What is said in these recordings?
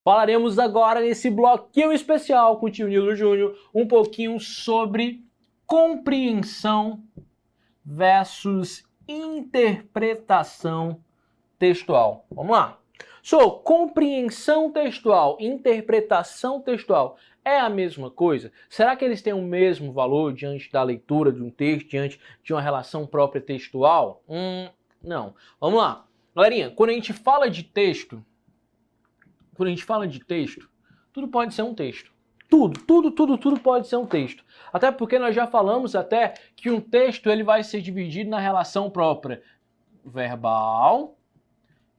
Falaremos agora nesse bloquinho especial com o tio Nilo Júnior um pouquinho sobre compreensão versus interpretação textual. Vamos lá. Compreensão textual, interpretação textual é a mesma coisa? Será que eles têm o mesmo valor diante da leitura de um texto, diante de uma relação própria textual? Não. Vamos lá. Galerinha, quando a gente fala de texto, tudo pode ser um texto. Tudo pode ser um texto. Até porque nós já falamos até que um texto ele vai ser dividido na relação própria verbal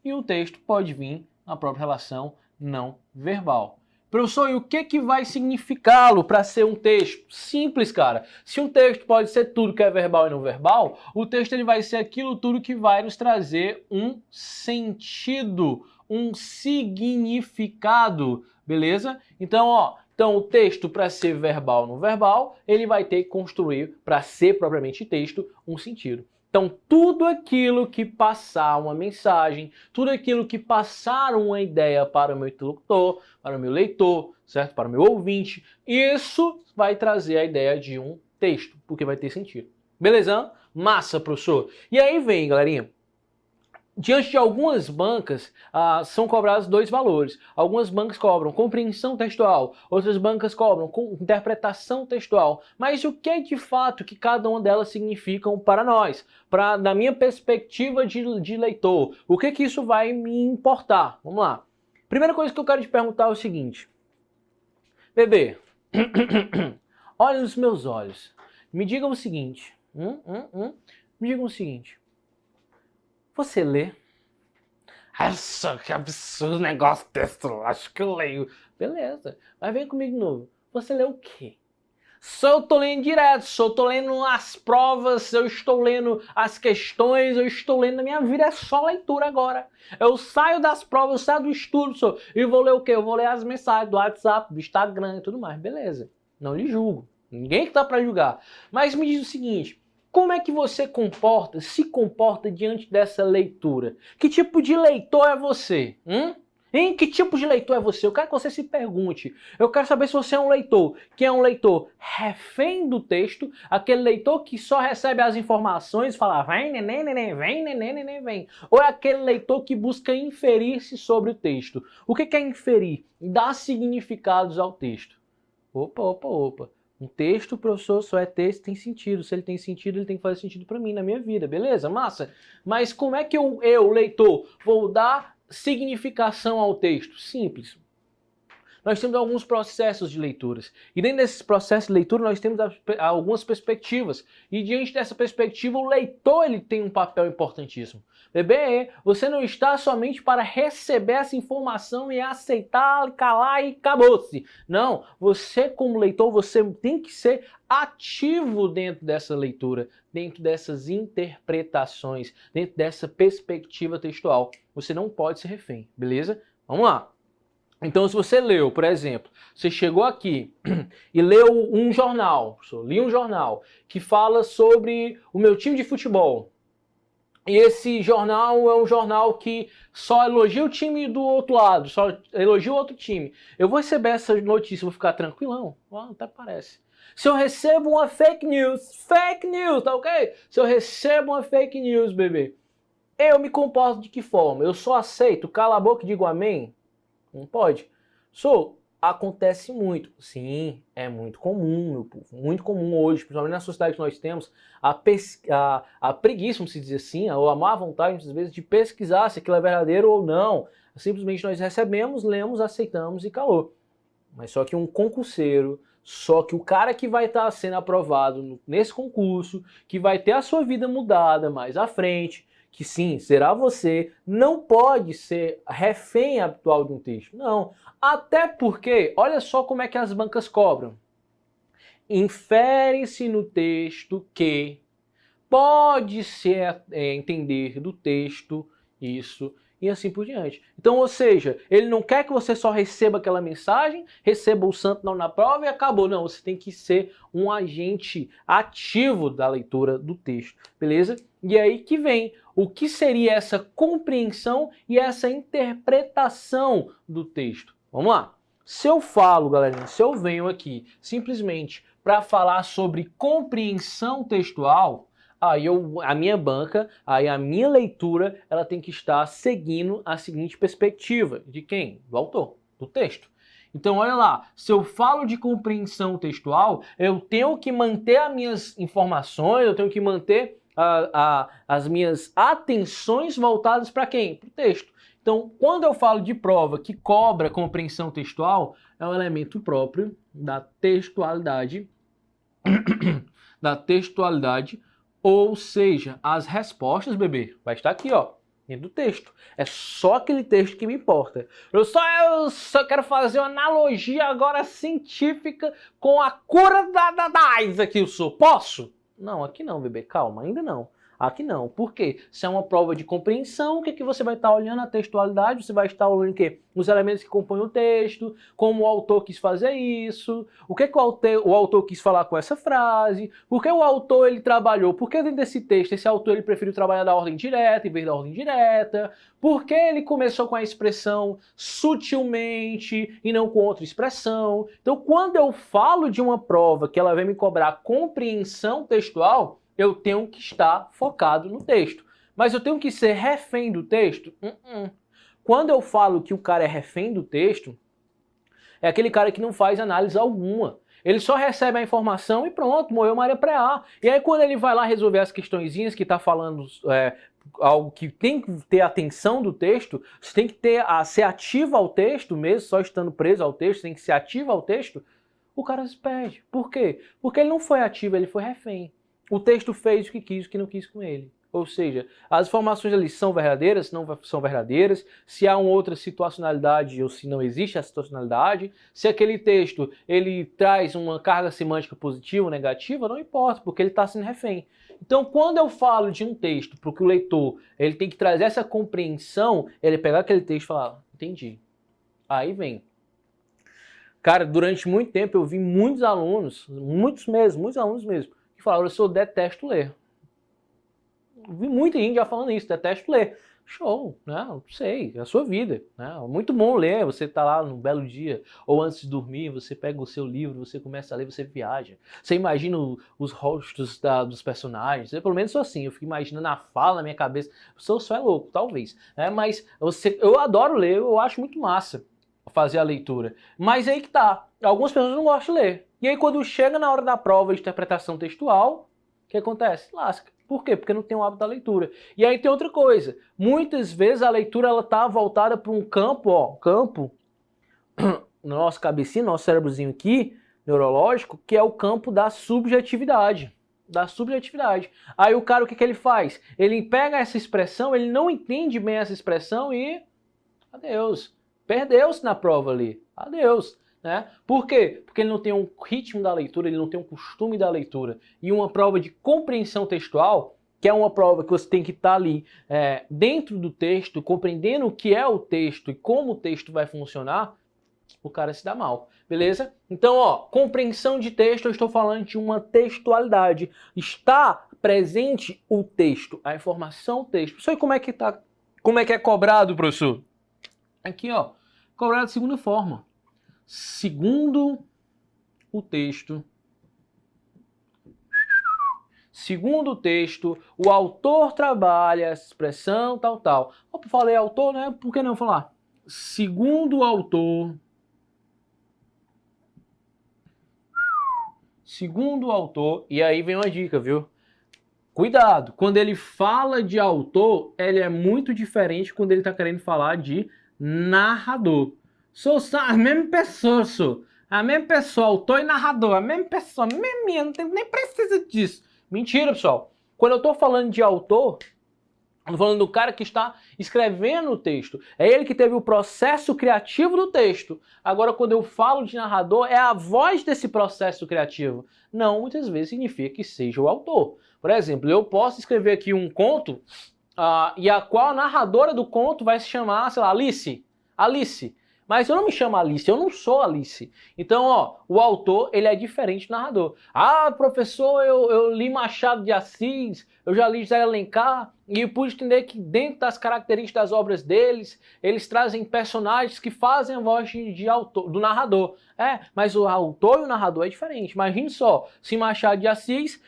e o texto pode vir na própria relação não verbal. Professor, e o que vai significá-lo para ser um texto? Simples, cara. Se um texto pode ser tudo que é verbal e não verbal, o texto ele vai ser aquilo tudo que vai nos trazer um sentido, um significado, beleza? Então, o texto para ser verbal ou não verbal, ele vai ter que construir, para ser propriamente texto, um sentido. Então, tudo aquilo que passar uma mensagem, tudo aquilo que passar uma ideia para o meu interlocutor, para o meu leitor, certo? Para o meu ouvinte, isso vai trazer a ideia de um texto, porque vai ter sentido. Beleza? Massa, professor. E aí vem, galerinha. Diante de algumas bancas, são cobrados dois valores. Algumas bancas cobram compreensão textual, outras bancas cobram interpretação textual. Mas o que é de fato que cada uma delas significam para nós? Na minha perspectiva de leitor, o que isso vai me importar? Vamos lá. Primeira coisa que eu quero te perguntar é o seguinte. Bebê, olha nos meus olhos. Me diga o seguinte. Me diga o seguinte. Você lê? Nossa, que absurdo negócio texto, acho que eu leio. Beleza, mas vem comigo de novo. Você lê o quê? Eu tô lendo direto, eu tô lendo as provas, eu estou lendo as questões, eu estou lendo, a minha vida é só leitura agora. Eu saio das provas, eu saio do estudo, e vou ler o quê? Eu vou ler as mensagens do WhatsApp, do Instagram e tudo mais, beleza. Não lhe julgo, ninguém que tá pra julgar. Mas me diz o seguinte, como é que você se comporta diante dessa leitura? Que tipo de leitor é você? Hein? Que tipo de leitor é você? Eu quero que você se pergunte. Eu quero saber se você é um leitor que é um leitor refém do texto, aquele leitor que só recebe as informações e fala vem, neném, vem, neném, vem. Ou é aquele leitor que busca inferir-se sobre o texto. O que é inferir? Dar significados ao texto. Opa. Um texto, professor, só é texto, tem sentido. Se ele tem sentido, ele tem que fazer sentido para mim, na minha vida, beleza? Massa. Mas como é que eu, leitor, vou dar significação ao texto? Simples. Nós temos alguns processos de leituras. E dentro desses processos de leitura, nós temos algumas perspectivas. E diante dessa perspectiva, o leitor ele tem um papel importantíssimo. Bebê, você não está somente para receber essa informação e aceitar, calar e acabou-se. Não, você como leitor, você tem que ser ativo dentro dessa leitura, dentro dessas interpretações, dentro dessa perspectiva textual. Você não pode ser refém, beleza? Vamos lá. Então, se você leu, por exemplo, você chegou aqui e leu um jornal, li um jornal que fala sobre o meu time de futebol. E esse jornal é um jornal que só elogia o time do outro lado, só elogia o outro time. Eu vou receber essa notícia, vou ficar tranquilão? Até parece. Se eu recebo uma fake news, tá ok? Se eu recebo uma fake news, bebê, eu me comporto de que forma? Eu só aceito, cala a boca e digo amém? Não pode. Acontece muito. Sim, é muito comum, meu povo. Muito comum hoje, principalmente na sociedade que nós temos, a preguiça, vamos dizer assim, ou a má vontade, muitas vezes, de pesquisar se aquilo é verdadeiro ou não. Simplesmente nós recebemos, lemos, aceitamos e calou. Mas só que um concurseiro, só que o cara que vai estar sendo aprovado nesse concurso, que vai ter a sua vida mudada mais à frente, que sim, será você, não pode ser refém habitual de um texto. Não. Até porque, olha só como é que as bancas cobram. Infere-se no texto que pode-se entender do texto isso e assim por diante. Então, ou seja, ele não quer que você só receba aquela mensagem, receba o santo não na prova e acabou. Não, você tem que ser um agente ativo da leitura do texto, beleza? E aí que vem o que seria essa compreensão e essa interpretação do texto. Vamos lá. Se eu falo, galerinha, se eu venho aqui simplesmente para falar sobre compreensão textual, aí a minha banca, aí a minha leitura, ela tem que estar seguindo a seguinte perspectiva. De quem? Do autor, do texto. Então, olha lá, se eu falo de compreensão textual, eu tenho que manter as minhas informações, eu tenho que manter as minhas atenções voltadas para quem? Para o texto. Então, quando eu falo de prova que cobra compreensão textual, é um elemento próprio da textualidade, ou seja, as respostas, bebê, vai estar aqui, ó, dentro do texto. É só aquele texto que me importa. Eu só quero fazer uma analogia agora científica com a cura da AIDS aqui, eu sou. Posso? Não, aqui não, bebê, calma, ainda não. Aqui não. Por quê? Se é uma prova de compreensão, o que, que você vai estar olhando? A textualidade, você vai estar olhando o quê? Os elementos que compõem o texto, como o autor quis fazer isso, o que, que o autor quis falar com essa frase, por que o autor ele trabalhou, por que dentro desse texto esse autor ele preferiu trabalhar da ordem direta em vez da ordem direta, por que ele começou com a expressão sutilmente e não com outra expressão. Então, quando eu falo de uma prova que ela vai me cobrar compreensão textual, eu tenho que estar focado no texto. Mas eu tenho que ser refém do texto? Quando eu falo que o cara é refém do texto, é aquele cara que não faz análise alguma. Ele só recebe a informação e pronto, morreu Maria Preá. E aí quando ele vai lá resolver as questõezinhas que está falando algo que tem que ter atenção do texto, você tem que ser ativo ao texto mesmo, só estando preso ao texto, tem que ser ativo ao texto, o cara se perde. Por quê? Porque ele não foi ativo, ele foi refém. O texto fez o que quis, o que não quis com ele. Ou seja, as informações ali são verdadeiras, não são verdadeiras, se há uma outra situacionalidade ou se não existe a situacionalidade, se aquele texto ele traz uma carga semântica positiva ou negativa, não importa, porque ele está sendo refém. Então, quando eu falo de um texto para que o leitor ele tem que trazer essa compreensão, ele pegar aquele texto e falar, entendi. Aí vem. Cara, durante muito tempo eu vi muitos alunos, muitos alunos mesmo, que falaram, eu detesto ler. Vi muita gente já falando isso, detesto ler. Show, né? Não sei, é a sua vida, né? Muito bom ler, você tá lá num belo dia, ou antes de dormir, você pega o seu livro, você começa a ler, você viaja. Você imagina os rostos dos personagens, eu, pelo menos sou assim, eu fico imaginando a fala na minha cabeça. Só é louco, talvez, né? Mas eu adoro ler, eu acho muito massa fazer a leitura. Mas aí que tá, algumas pessoas não gostam de ler. E aí quando chega na hora da prova de interpretação textual, o que acontece? Lasca. Por quê? Porque não tem o hábito da leitura. E aí tem outra coisa. Muitas vezes a leitura ela tá voltada para um campo, no nosso cabecinho, nosso cérebrozinho aqui, neurológico, que é o campo da subjetividade. Da subjetividade. Aí o cara, o que ele faz? Ele pega essa expressão, ele não entende bem essa expressão e... adeus. Perdeu-se na prova ali. Adeus. Né? Por quê? Porque ele não tem um ritmo da leitura, ele não tem um costume da leitura. E uma prova de compreensão textual, que é uma prova que você tem que estar ali dentro do texto, compreendendo o que é o texto e como o texto vai funcionar, o cara se dá mal. Beleza? Então, compreensão de texto, eu estou falando de uma textualidade. Está presente o texto, a informação texto. Isso aí como é que é cobrado, professor? Aqui, cobrado da segunda forma. Segundo o texto, o autor trabalha essa expressão tal. Opa, falei autor, né? Por que não falar? Segundo o autor, e aí vem uma dica, viu? Cuidado, quando ele fala de autor, ele é muito diferente quando ele está querendo falar de narrador. Sou a mesma pessoa, a mesma pessoa, autor e narrador, a mesma pessoa, nem precisa disso. Mentira, pessoal. Quando eu estou falando de autor, eu estou falando do cara que está escrevendo o texto. É ele que teve o processo criativo do texto. Agora, quando eu falo de narrador, é a voz desse processo criativo. Não, muitas vezes significa que seja o autor. Por exemplo, eu posso escrever aqui um conto e a qual a narradora do conto vai se chamar, sei lá, Alice. Mas eu não me chamo Alice, eu não sou Alice. Então, ó, o autor, ele é diferente do narrador. Ah, professor, eu li Machado de Assis, eu já li José Alencar, e eu pude entender que dentro das características das obras deles, eles trazem personagens que fazem a voz de autor, do narrador. É, mas o autor e o narrador é diferente. Imagine só, se Machado de Assis,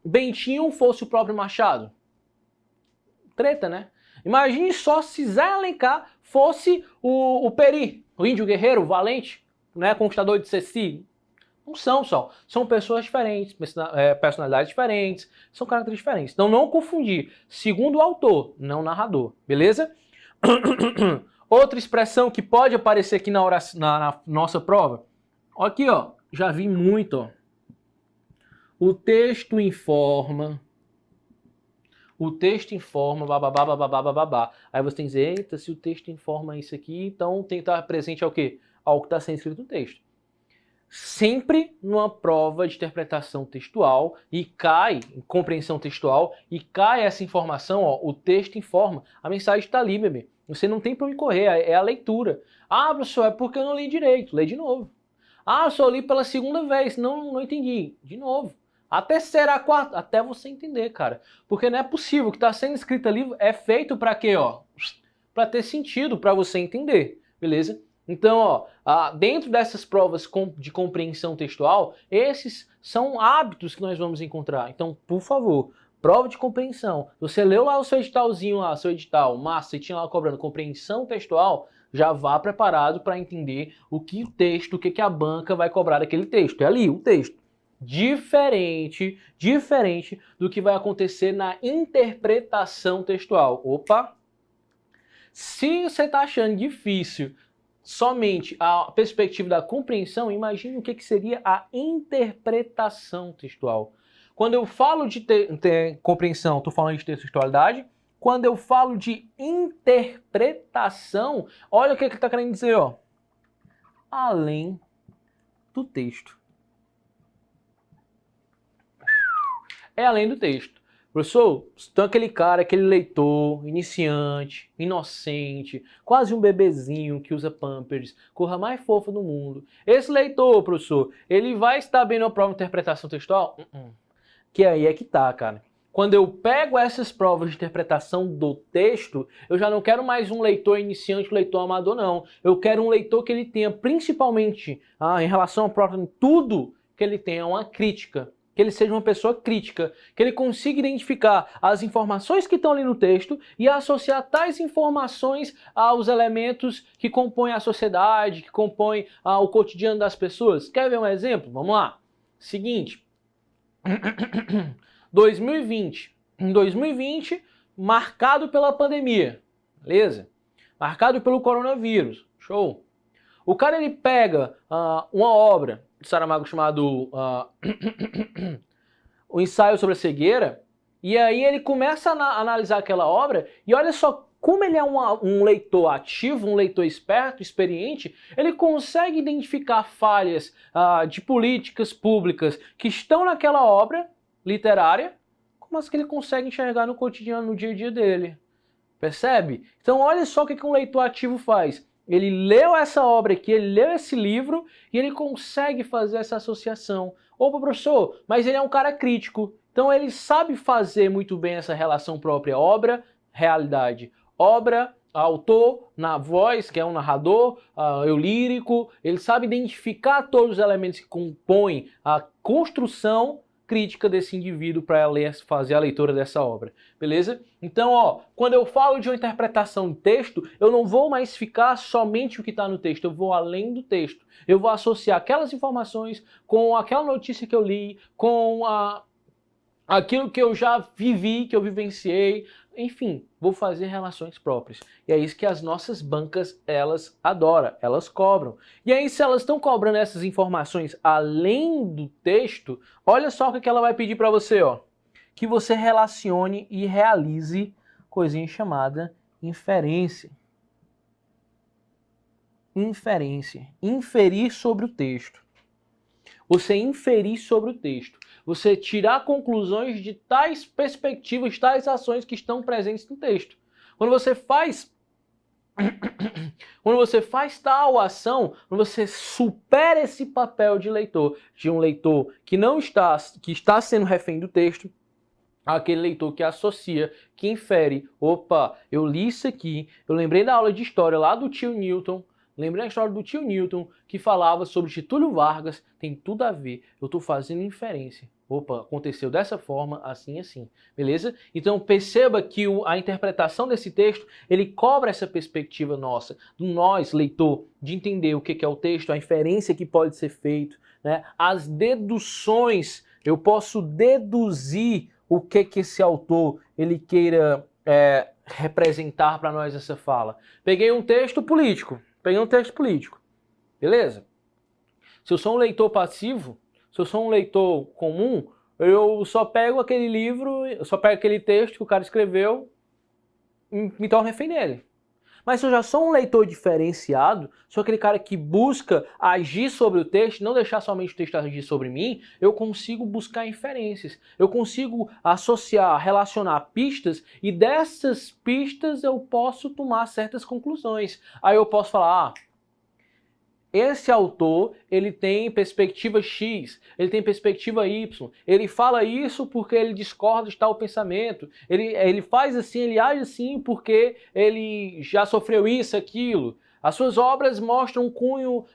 Bentinho fosse o próprio Machado. Treta, né? Imagine só se Zé Alencar fosse o Peri, o índio guerreiro, o valente, né, conquistador de Ceci. Não são só. São pessoas diferentes, personalidades diferentes, são características diferentes. Então não confundir. Segundo o autor, não o narrador. Beleza? Outra expressão que pode aparecer aqui na nossa prova. Aqui, ó. Já vi muito, ó. O texto informa... O texto informa, bababá, bababá, bababá. Aí você tem que dizer, eita, se o texto informa isso aqui, então tem que estar presente ao quê? Ao que está sendo escrito no texto. Sempre numa prova de interpretação textual e cai, em compreensão textual, e cai essa informação, ó, o texto informa. A mensagem está ali, bebê. Você não tem para onde correr, é a leitura. Ah, professor, é porque eu não li direito. Lê de novo. Ah, eu só li pela segunda vez, não entendi. De novo. A terceira, a quarta, até você entender, cara. Porque não é possível, o que está sendo escrito ali é feito para quê, ó? Para ter sentido, para você entender, beleza? Então, ó, dentro dessas provas de compreensão textual, esses são hábitos que nós vamos encontrar. Então, por favor, prova de compreensão. Você leu lá o seu editalzinho, lá, seu edital, massa, você tinha lá cobrando compreensão textual, já vá preparado para entender o que o texto, o que a banca vai cobrar daquele texto. É ali, o texto. Diferente do que vai acontecer na interpretação textual. Opa! Se você está achando difícil somente a perspectiva da compreensão, imagine o que seria a interpretação textual. Quando eu falo de compreensão, estou falando de textualidade. Quando eu falo de interpretação, olha o que ele está querendo dizer, ó. Além do texto. É além do texto. Professor, então aquele cara, aquele leitor, iniciante, inocente, quase um bebezinho que usa Pampers, corra mais fofa do mundo. Esse leitor, professor, ele vai estar bem na prova de interpretação textual? Que aí é que tá, cara. Quando eu pego essas provas de interpretação do texto, eu já não quero mais um leitor iniciante, um leitor amador, não. Eu quero um leitor que ele tenha, principalmente, em relação ao próprio tudo, que ele tenha uma crítica. Que ele seja uma pessoa crítica, que ele consiga identificar as informações que estão ali no texto e associar tais informações aos elementos que compõem a sociedade, que compõem o cotidiano das pessoas. Quer ver um exemplo? Vamos lá. Seguinte. 2020. Em 2020, marcado pela pandemia. Beleza? Marcado pelo coronavírus. Show. O cara, ele pega uma obra de Saramago chamado O Ensaio sobre a Cegueira, e aí ele começa a analisar aquela obra, e olha só como ele é um leitor ativo, um leitor esperto, experiente, ele consegue identificar falhas de políticas públicas que estão naquela obra literária, mas que ele consegue enxergar no cotidiano, no dia a dia dele. Percebe? Então olha só o que um leitor ativo faz. Ele leu essa obra aqui, ele leu esse livro e ele consegue fazer essa associação. Opa, professor, mas ele é um cara crítico. Então ele sabe fazer muito bem essa relação própria obra-realidade. Obra, autor, na voz, que é um narrador, eu lírico. Ele sabe identificar todos os elementos que compõem a construção crítica desse indivíduo para fazer a leitura dessa obra, beleza? Então, ó, quando eu falo de uma interpretação de texto, eu não vou mais ficar somente o que está no texto, eu vou além do texto. Eu vou associar aquelas informações com aquela notícia que eu li, com aquilo que eu já vivi, que eu vivenciei, enfim, vou fazer relações próprias. E é isso que as nossas bancas, elas adoram, elas cobram. E aí, se elas estão cobrando essas informações além do texto, olha só o que ela vai pedir para você, ó. Que você relacione e realize coisinha chamada inferência. Inferência. Inferir sobre o texto. Você inferir sobre o texto. Você tirar conclusões de tais perspectivas, tais ações que estão presentes no texto. Quando você faz Quando você faz tal ação, quando você supera esse papel de um leitor que está sendo refém do texto, aquele leitor que associa, que infere, opa, eu li isso aqui, eu lembrei da aula de história lá do tio Newton, lembrei da história do tio Newton, que falava sobre Getúlio Vargas, tem tudo a ver, eu estou fazendo inferência. Opa, aconteceu dessa forma, assim, assim, beleza? Então perceba que a interpretação desse texto, ele cobra essa perspectiva nossa, do nós, leitor, de entender o que é o texto, a inferência que pode ser feita, né? As deduções, eu posso deduzir o que esse autor ele queira representar para nós essa fala. Peguei um texto político, beleza? Se eu sou um leitor passivo, se eu sou um leitor comum, eu só pego aquele livro, eu só pego aquele texto que o cara escreveu e me torno refém dele. Mas se eu já sou um leitor diferenciado, sou aquele cara que busca agir sobre o texto, não deixar somente o texto agir sobre mim, eu consigo buscar inferências. Eu consigo associar, relacionar pistas e dessas pistas eu posso tomar certas conclusões. Aí eu posso falar, esse autor, ele tem perspectiva X, ele tem perspectiva Y, ele fala isso porque ele discorda de tal pensamento, ele faz assim, ele age assim porque ele já sofreu isso, aquilo. As suas obras mostram um cunho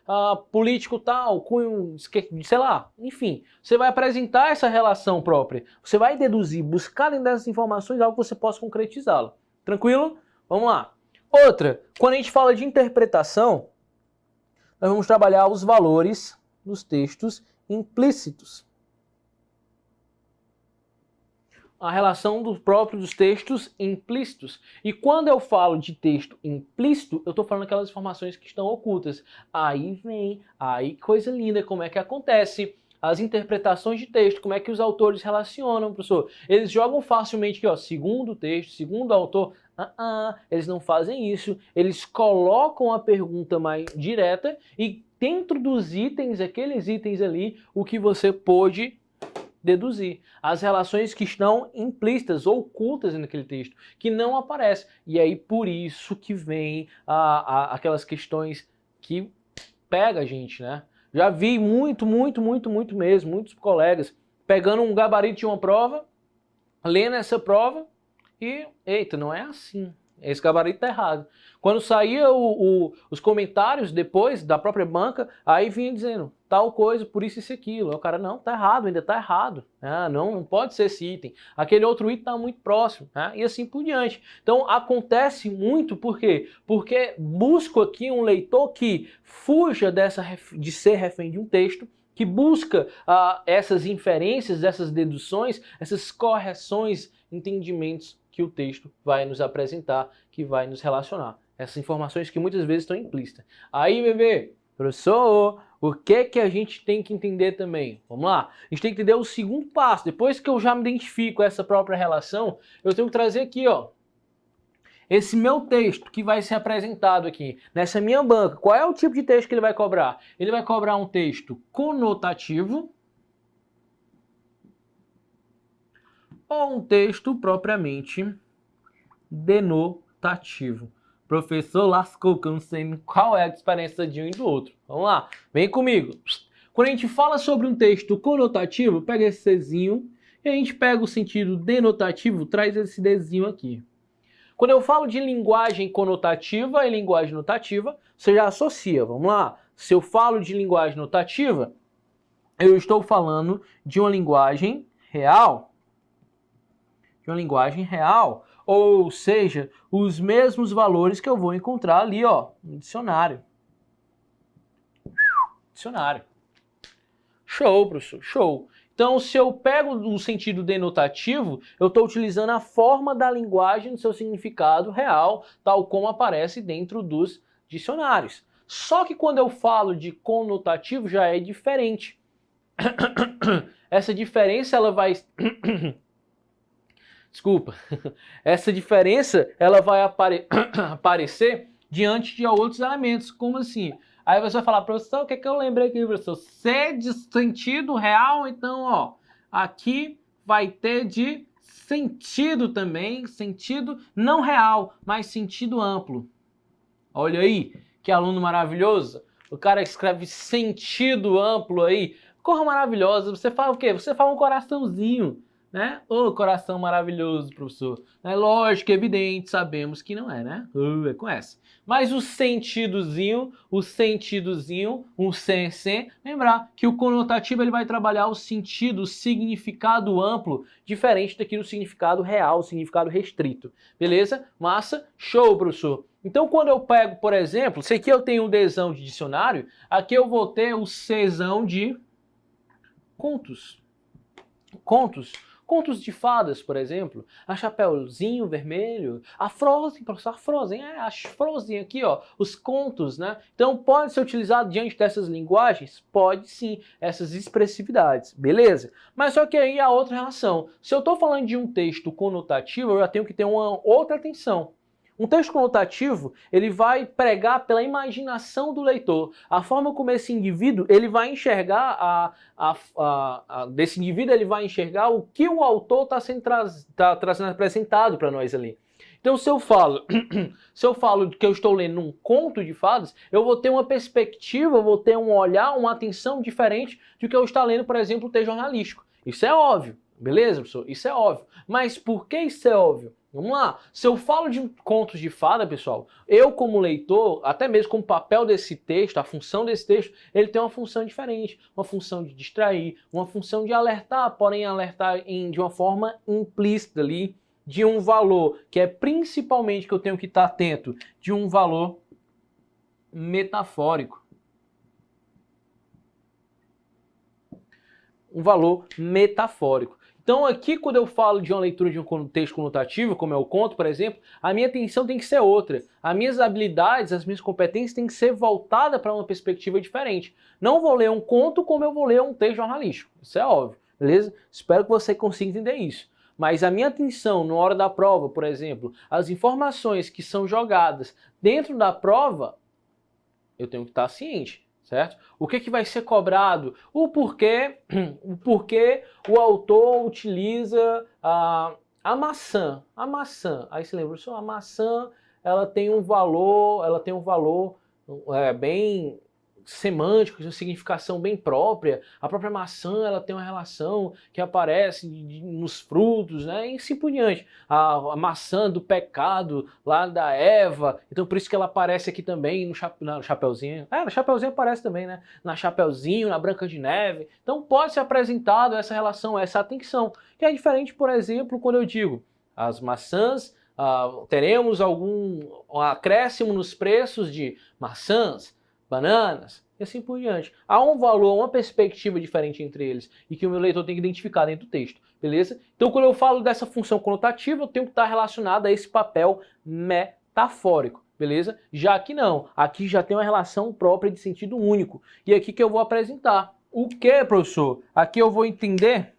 político tal, cunho, sei lá, enfim. Você vai apresentar essa relação própria, você vai deduzir, buscar dentro dessas informações algo que você possa concretizá-la. Tranquilo? Vamos lá. Outra, quando a gente fala de interpretação, nós vamos trabalhar os valores dos textos implícitos. A relação dos textos implícitos. E quando eu falo de texto implícito, eu estou falando aquelas informações que estão ocultas. Aí coisa linda, como é que acontece? As interpretações de texto, como é que os autores relacionam, professor? Eles jogam facilmente aqui, ó, segundo o texto, segundo o autor. Eles não fazem isso. Eles colocam a pergunta mais direta e dentro dos itens, aqueles itens ali, o que você pôde deduzir. As relações que estão implícitas, ocultas naquele texto, que não aparecem. E aí por isso que vem aquelas questões que pega a gente, né? Já vi muito mesmo, muitos colegas pegando um gabarito de uma prova, lendo essa prova e, eita, não é assim. Esse gabarito tá errado. Quando saía os comentários depois da própria banca, aí vinha dizendo tal coisa, por isso e aquilo. Aí o cara, não, tá errado, ainda tá errado. Não pode ser esse item. Aquele outro item tá muito próximo. E assim por diante. Então acontece muito, por quê? Porque busco aqui um leitor que fuja de ser refém de um texto, que busca essas inferências, essas deduções, essas correções, entendimentos que o texto vai nos apresentar, que vai nos relacionar. Essas informações que muitas vezes estão implícitas. Aí, bebê, professor, o que a gente tem que entender também? Vamos lá. A gente tem que entender o segundo passo. Depois que eu já me identifico com essa própria relação, eu tenho que trazer aqui, ó, esse meu texto que vai ser apresentado aqui nessa minha banca. Qual é o tipo de texto que ele vai cobrar? Ele vai cobrar um texto conotativo ou um texto propriamente denotativo. Professor lascou, que eu não sei qual é a diferença de um e do outro. Vamos lá, vem comigo. Quando a gente fala sobre um texto conotativo, pega esse Czinho e a gente pega o sentido denotativo, traz esse Dzinho aqui. Quando eu falo de linguagem conotativa e linguagem notativa, você já associa, vamos lá. Se eu falo de linguagem notativa, eu estou falando de uma linguagem real. Ou seja, os mesmos valores que eu vou encontrar ali, ó, no dicionário. Show, professor, show. Então, se eu pego no sentido denotativo, eu estou utilizando a forma da linguagem no seu significado real, tal como aparece dentro dos dicionários. Só que quando eu falo de conotativo, já é diferente. Essa diferença, ela vai... Desculpa. Essa diferença, ela vai aparecer diante de outros elementos. Como assim? Aí você vai falar, professor, o que é que eu lembrei aqui, professor? Se de sentido real, então, ó, aqui vai ter de sentido também, sentido não real, mas sentido amplo. Olha aí, que aluno maravilhoso. O cara escreve sentido amplo aí. Cor maravilhosa. Você fala o quê? Você fala um coraçãozinho, né? Ô, coração maravilhoso, professor. É lógico, evidente, sabemos que não é, né? É com essa. Mas o sentidozinho, um sem, lembrar que o conotativo ele vai trabalhar o sentido, o significado amplo, diferente daquilo do significado real, o significado restrito. Beleza? Massa? Show, professor. Então, quando eu pego, por exemplo, se aqui eu tenho um Dzão de dicionário, aqui eu vou ter o Czão de contos. Contos de fadas, por exemplo. A Chapeuzinho Vermelho. A Frozen, professor, a Frozen. A Frozen aqui, ó. Os contos, né? Então, pode ser utilizado diante dessas linguagens? Pode sim, essas expressividades. Beleza? Mas só que aí há outra relação. Se eu estou falando de um texto conotativo, eu já tenho que ter uma outra atenção. Um texto conotativo, ele vai pregar pela imaginação do leitor. A forma como esse indivíduo, ele vai enxergar, desse indivíduo, ele vai enxergar o que o autor está trazendo apresentado para nós ali. Então, se eu falo que eu estou lendo um conto de fadas, eu vou ter uma perspectiva, eu vou ter um olhar, uma atenção diferente do que eu estou lendo, por exemplo, um texto jornalístico. Isso é óbvio, beleza, professor? Isso é óbvio. Mas por que isso é óbvio? Vamos lá. Se eu falo de contos de fada, pessoal, eu como leitor, até mesmo como papel desse texto, a função desse texto, ele tem uma função diferente. Uma função de distrair, uma função de alertar, porém alertar de uma forma implícita ali, de um valor, que é principalmente que eu tenho que estar atento, de um valor metafórico. Um valor metafórico. Então aqui quando eu falo de uma leitura de um texto conotativo, como é o conto, por exemplo, a minha atenção tem que ser outra. As minhas habilidades, as minhas competências têm que ser voltadas para uma perspectiva diferente. Não vou ler um conto como eu vou ler um texto jornalístico. Isso é óbvio, beleza? Espero que você consiga entender isso. Mas a minha atenção na hora da prova, por exemplo, as informações que são jogadas dentro da prova, eu tenho que estar ciente. Certo? O que vai ser cobrado? O porquê o autor utiliza a maçã. A maçã. Aí você lembra, a maçã ela tem um valor bem semântico, uma significação bem própria. A própria maçã ela tem uma relação que aparece nos frutos, né? E assim por diante. A maçã do pecado lá da Eva, então por isso que ela aparece aqui também no Chapeuzinho. No Chapeuzinho aparece também, né? Na Chapeuzinho, na Branca de Neve. Então pode ser apresentado essa relação, essa atenção, que é diferente, por exemplo, quando eu digo as maçãs, teremos algum acréscimo nos preços de maçãs, bananas, e assim por diante. Há um valor, uma perspectiva diferente entre eles e que o meu leitor tem que identificar dentro do texto, beleza? Então quando eu falo dessa função conotativa, eu tenho que estar relacionado a esse papel metafórico, beleza? Já aqui não, aqui já tem uma relação própria de sentido único. E aqui que eu vou apresentar. O que, professor? Aqui eu vou entender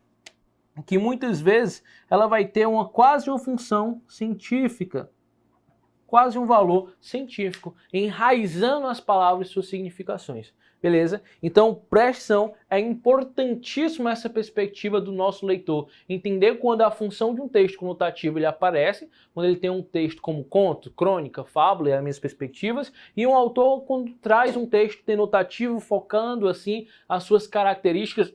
que muitas vezes ela vai ter quase uma função científica, quase um valor científico, enraizando as palavras e suas significações. Beleza? Então, preste atenção, é importantíssima essa perspectiva do nosso leitor. Entender quando a função de um texto conotativo ele aparece, quando ele tem um texto como conto, crônica, fábula, e as minhas perspectivas, e um autor quando traz um texto denotativo focando assim as suas características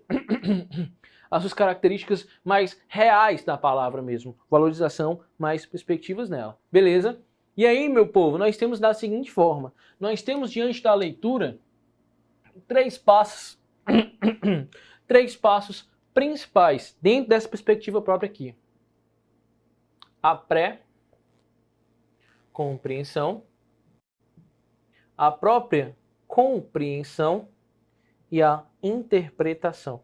as suas características mais reais da palavra mesmo. Valorização, mais perspectivas nela. Beleza? E aí, meu povo, nós temos da seguinte forma. Nós temos diante da leitura três passos principais dentro dessa perspectiva própria aqui. A pré-compreensão, a própria compreensão e a interpretação.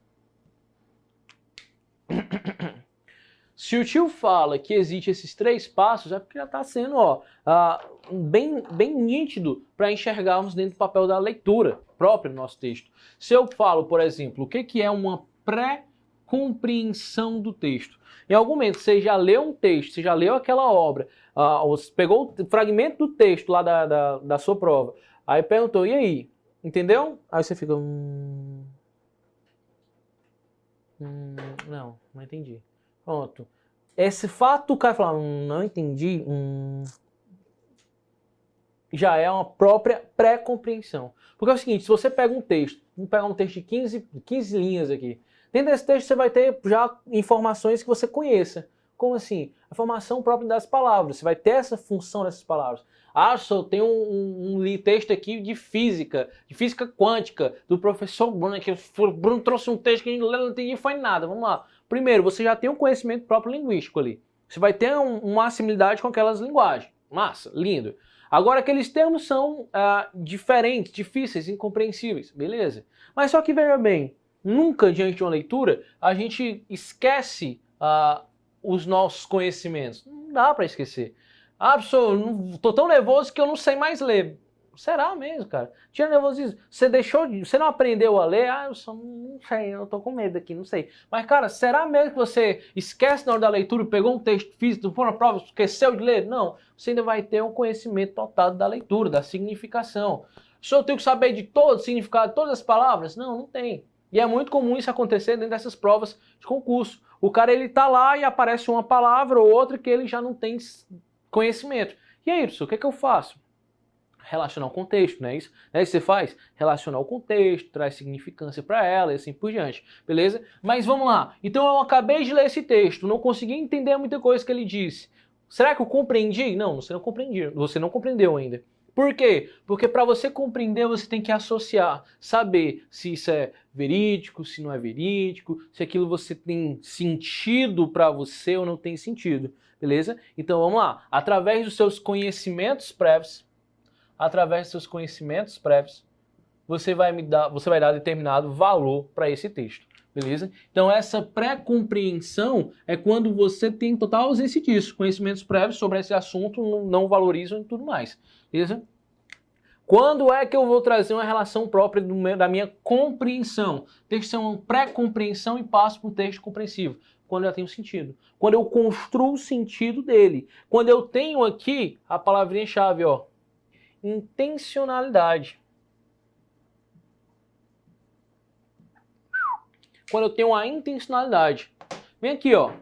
Se o tio fala que existe esses três passos, é porque já está sendo bem nítido para enxergarmos dentro do papel da leitura própria do nosso texto. Se eu falo, por exemplo, o que é uma pré-compreensão do texto? Em algum momento você já leu um texto, você já leu aquela obra, você pegou o fragmento do texto lá da sua prova, aí perguntou, e aí? Entendeu? Aí você fica... não entendi. Pronto. Esse fato, o cara fala, não entendi. já é uma própria pré-compreensão. Porque é o seguinte, se você pega um texto, vamos pegar um texto de 15 linhas aqui, dentro desse texto você vai ter já informações que você conheça. Como assim? A formação própria das palavras, você vai ter essa função dessas palavras. Ah, só tem um texto aqui de física quântica, do professor Bruno, que o Bruno trouxe um texto que a gente não entendi, foi nada. Vamos lá. Primeiro, você já tem um conhecimento próprio linguístico ali. Você vai ter uma assimilidade com aquelas linguagens. Massa, lindo. Agora, aqueles termos são diferentes, difíceis, incompreensíveis, beleza? Mas só que, veja bem, nunca diante de uma leitura, a gente esquece os nossos conhecimentos. Não dá para esquecer. Ah, professor, tô tão nervoso que eu não sei mais ler. Será mesmo, cara? Tinha nervosismo. Você não aprendeu a ler? Ah, eu só não sei, eu tô com medo aqui, não sei. Mas, cara, será mesmo que você esquece na hora da leitura, pegou um texto físico, foi na prova, esqueceu de ler? Não, você ainda vai ter um conhecimento total da leitura, da significação. Se eu tenho que saber de todo o significado de todas as palavras? Não, não tem. E é muito comum isso acontecer dentro dessas provas de concurso. O cara, ele tá lá e aparece uma palavra ou outra que ele já não tem conhecimento. E aí, professor, o que é que eu faço? Relacionar o contexto, não é isso? É isso que você faz? Relacionar o contexto, traz significância para ela e assim por diante, beleza? Mas vamos lá. Então eu acabei de ler esse texto, não consegui entender muita coisa que ele disse. Será que eu compreendi? Não, você não compreendeu ainda. Por quê? Porque para você compreender, você tem que associar, saber se isso é verídico, se não é verídico, se aquilo você tem sentido para você ou não tem sentido, beleza? Então vamos lá. Através dos seus conhecimentos prévios, você vai dar determinado valor para esse texto, beleza? Então essa pré-compreensão é quando você tem total ausência disso, conhecimentos prévios sobre esse assunto não valorizam e tudo mais, beleza? Quando é que eu vou trazer uma relação própria da minha compreensão? Tem que ser uma pré-compreensão e passo para um texto compreensivo. Quando eu tenho sentido. Quando eu construo o sentido dele. Quando eu tenho aqui a palavrinha-chave, ó. Intencionalidade. Quando eu tenho a intencionalidade. Bem aqui, ó.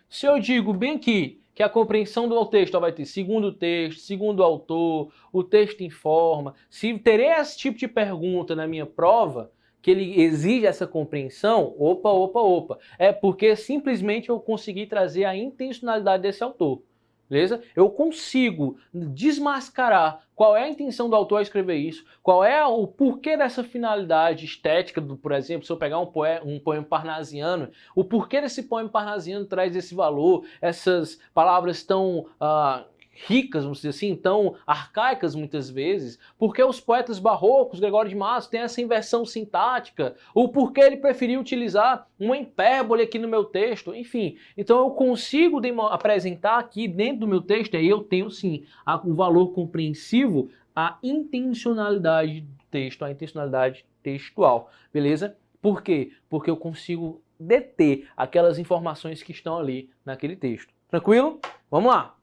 Se eu digo bem aqui que a compreensão do texto vai ter segundo o texto, segundo o autor, o texto informa. Se terei esse tipo de pergunta na minha prova, que ele exige essa compreensão, opa. É porque simplesmente eu consegui trazer a intencionalidade desse autor. Beleza? Eu consigo desmascarar qual é a intenção do autor a escrever isso, qual é o porquê dessa finalidade estética, por exemplo, se eu pegar um poema parnasiano, o porquê desse poema parnasiano traz esse valor, essas palavras tão ricas, vamos dizer assim, tão arcaicas muitas vezes, porque os poetas barrocos, Gregório de Matos, têm essa inversão sintática, o porquê ele preferiu utilizar uma hipérbole aqui no meu texto, enfim. Então eu consigo apresentar aqui dentro do meu texto, aí eu tenho sim o valor compreensivo, a intencionalidade do texto, a intencionalidade textual, beleza? Por quê? Porque eu consigo deter aquelas informações que estão ali naquele texto. Tranquilo? Vamos lá!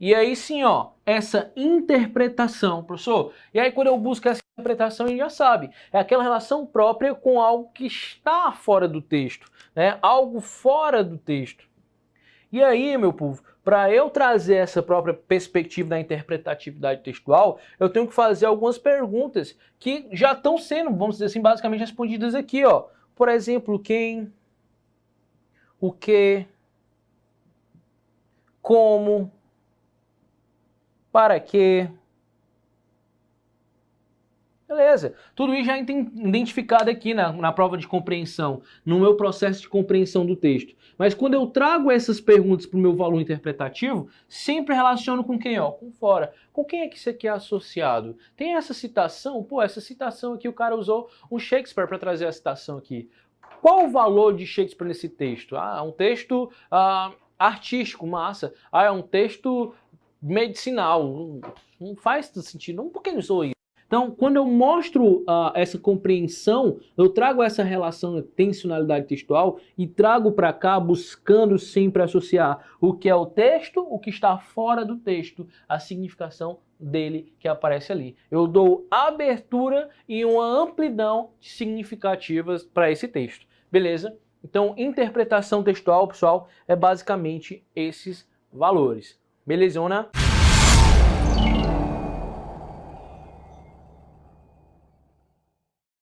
E aí sim, ó, essa interpretação, professor. E aí quando eu busco essa interpretação, a gente já sabe. É aquela relação própria com algo que está fora do texto, né? Algo fora do texto. E aí, meu povo, para eu trazer essa própria perspectiva da interpretatividade textual, eu tenho que fazer algumas perguntas que já estão sendo, vamos dizer assim, basicamente respondidas aqui, ó. Por exemplo, quem, o que, como, para quê? Beleza. Tudo isso já é identificado aqui na prova de compreensão, no meu processo de compreensão do texto. Mas quando eu trago essas perguntas para o meu valor interpretativo, sempre relaciono com quem? Ó, com fora. Com quem é que isso aqui é associado? Tem essa citação? Pô, essa citação aqui, o cara usou um Shakespeare para trazer a citação aqui. Qual o valor de Shakespeare nesse texto? Ah, é um texto artístico, massa. Ah, é um texto medicinal, não faz sentido, por que eu sou isso? Então, quando eu mostro essa compreensão, eu trago essa relação de intencionalidade textual e trago para cá buscando sempre associar o que é o texto, o que está fora do texto, a significação dele que aparece ali. Eu dou abertura e uma amplidão significativas para esse texto, beleza? Então, interpretação textual, pessoal, é basicamente esses valores. Belezona?